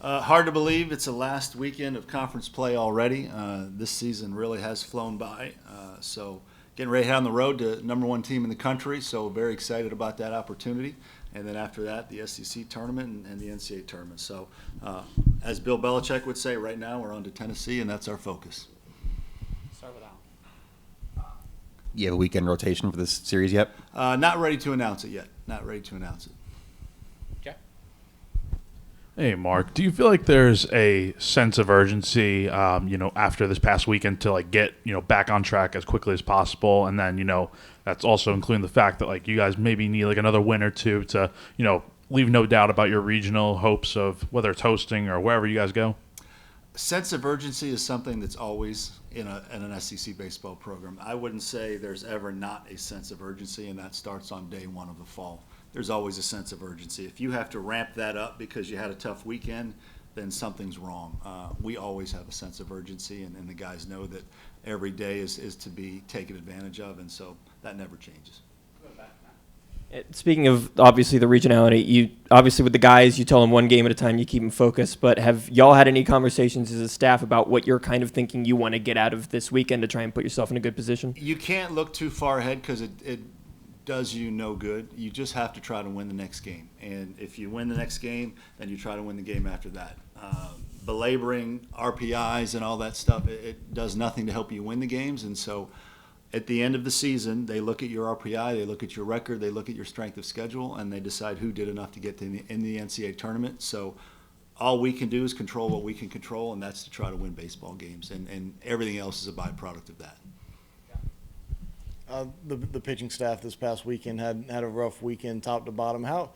Hard to believe it's the last weekend of conference play already. This season really has flown by. So getting ready to head on the road to number one team in the country. So very excited about that opportunity. And then after that, the SEC tournament and the NCAA tournament. So as Bill Belichick would say, right now we're on to Tennessee, and that's our focus. Start with Al. You have a weekend rotation for this series yet? Not ready to announce it yet. Not ready to announce it. Jeff? Hey, Mark, do you feel like there's a sense of urgency, after this past weekend to get, back on track as quickly as possible? And then, that's also including the fact that you guys maybe need another win or two to, leave no doubt about your regional hopes of whether it's hosting or wherever you guys go? Sense of urgency is something that's always in an SEC baseball program. I wouldn't say there's ever not a sense of urgency, and that starts on day one of the fall. There's always a sense of urgency. If you have to ramp that up because you had a tough weekend, then something's wrong. We always have a sense of urgency, and the guys know that every day is to be taken advantage of, and so that never changes. Speaking of, obviously, the regionality, you obviously with the guys, you tell them one game at a time, you keep them focused, but have y'all had any conversations as a staff about what you're kind of thinking you want to get out of this weekend to try and put yourself in a good position? You can't look too far ahead because it does you no good. You just have to try to win the next game. And if you win the next game, then you try to win the game after that. Belaboring RPIs and all that stuff, it does nothing to help you win the games. And so at the end of the season, they look at your RPI, they look at your record, they look at your strength of schedule, and they decide who did enough to get in the NCAA tournament. So all we can do is control what we can control, and that's to try to win baseball games. And everything else is a byproduct of that. The pitching staff this past weekend had a rough weekend top to bottom. How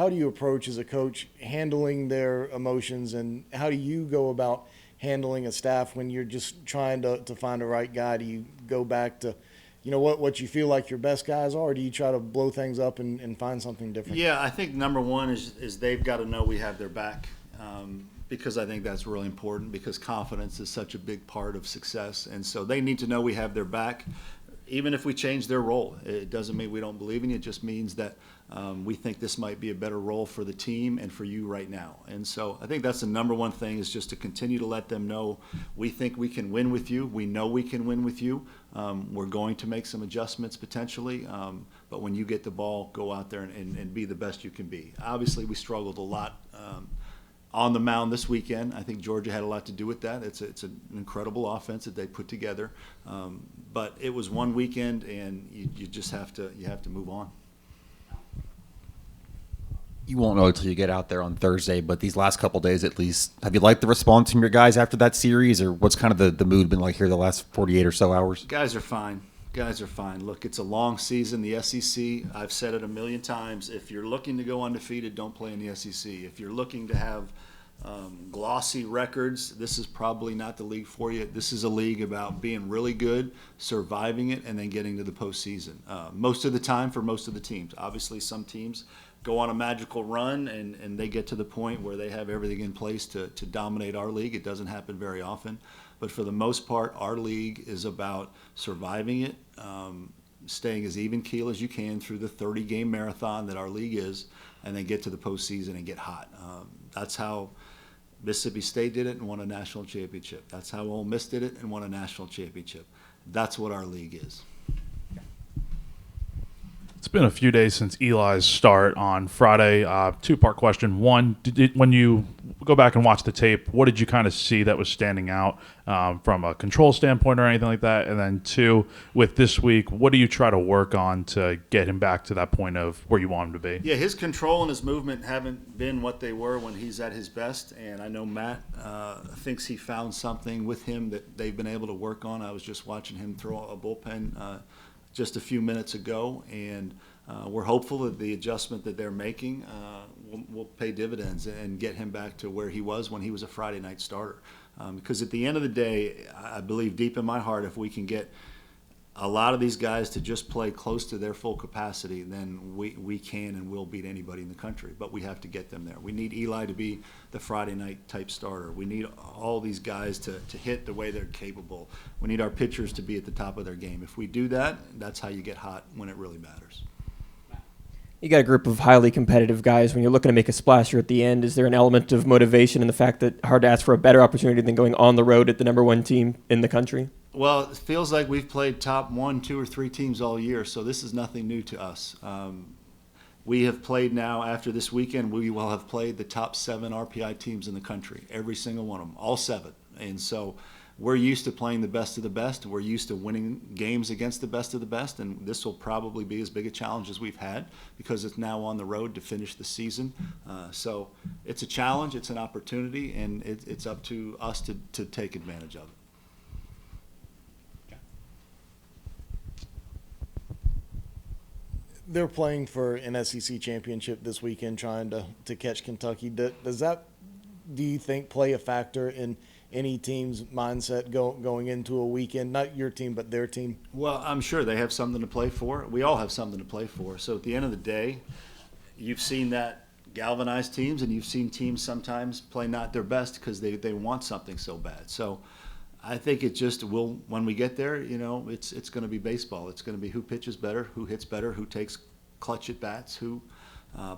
do you approach as a coach handling their emotions, and how do you go about handling a staff when you're just trying to find the right guy? Do you go back to what you feel like your best guys are, or do you try to blow things up and find something different? Yeah, I think number one is they've got to know we have their back, because I think that's really important, because confidence is such a big part of success. And so they need to know we have their back. Even if we change their role, it doesn't mean we don't believe in you. It just means that we think this might be a better role for the team and for you right now. And so I think that's the number one thing, is just to continue to let them know we think we can win with you. We know we can win with you. We're going to make some adjustments potentially, but when you get the ball, go out there and be the best you can be. Obviously, we struggled a lot on the mound this weekend. I think Georgia had a lot to do with that. It's an incredible offense that they put together, but it was one weekend, and you just have to move on. You won't know until you get out there on Thursday, but these last couple of days at least, have you liked the response from your guys after that series, or what's kind of the mood been like here the last 48 or so hours? Guys are fine. Look, it's a long season. The SEC, I've said it a million times, if you're looking to go undefeated, don't play in the SEC. If you're looking to have glossy records, this is probably not the league for you. This is a league about being really good, surviving it, and then getting to the postseason. Most of the time for most of the teams. Obviously, some teams go on a magical run and they get to the point where they have everything in place to dominate our league. It doesn't happen very often. But for the most part, our league is about surviving it, staying as even keel as you can through the 30-game marathon that our league is, and then get to the postseason and get hot. That's how Mississippi State did it and won a national championship. That's how Ole Miss did it and won a national championship. That's what our league is. It's been a few days since Eli's start on Friday. Two-part question. One, when you go back and watch the tape, what did you kind of see that was standing out from a control standpoint or anything like that? And then two, with this week, what do you try to work on to get him back to that point of where you want him to be? Yeah, his control and his movement haven't been what they were when he's at his best, and I know Matt thinks he found something with him that they've been able to work on. I was just watching him throw a bullpen just a few minutes ago, and we're hopeful that the adjustment that they're making will pay dividends and get him back to where he was when he was a Friday night starter. Because at the end of the day, I believe deep in my heart, if we can get a lot of these guys to just play close to their full capacity, then we can and will beat anybody in the country. But we have to get them there. We need Eli to be the Friday night type starter. We need all these guys to hit the way they're capable. We need our pitchers to be at the top of their game. If we do that, that's how you get hot when it really matters. You got a group of highly competitive guys. When you're looking to make a splash here at the end, is there an element of motivation in the fact that hard to ask for a better opportunity than going on the road at the number one team in the country? Well, it feels like we've played top 1, 2, or 3 teams all year, so this is nothing new to us. We have played now, after this weekend, we will have played the top 7 RPI teams in the country, every single one of them, all 7. And so we're used to playing the best of the best. We're used to winning games against the best of the best, and this will probably be as big a challenge as we've had because it's now on the road to finish the season. So it's a challenge, it's an opportunity, and it's up to us to take advantage of it. They're playing for an SEC championship this weekend, trying to catch Kentucky. Does that, do you think, play a factor in any team's mindset going into a weekend? Not your team, but their team. Well, I'm sure they have something to play for. We all have something to play for. So at the end of the day, you've seen that galvanize teams, and you've seen teams sometimes play not their best because they want something so bad. So I think it just will, when we get there, you know, it's going to be baseball. It's going to be who pitches better, who hits better, who takes clutch at bats, who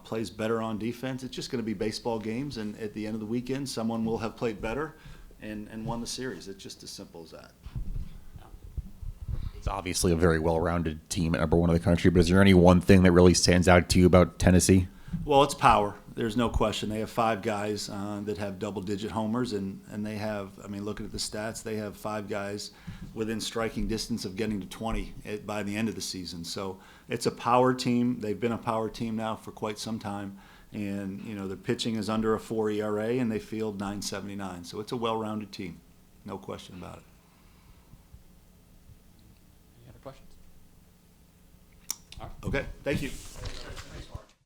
plays better on defense. It's just going to be baseball games, and at the end of the weekend, someone will have played better and won the series. It's just as simple as that. It's obviously a very well-rounded team at number one in the country, but is there any one thing that really stands out to you about Tennessee? Well, it's power. There's no question. They have 5 guys that have double-digit homers, and they have, I mean, looking at the stats, they have 5 guys within striking distance of getting to 20 by the end of the season. So it's a power team. They've been a power team now for quite some time, and, you know, the pitching is under a 4 ERA, and they field .979. So it's a well-rounded team, no question about it. Any other questions? Okay, thank you.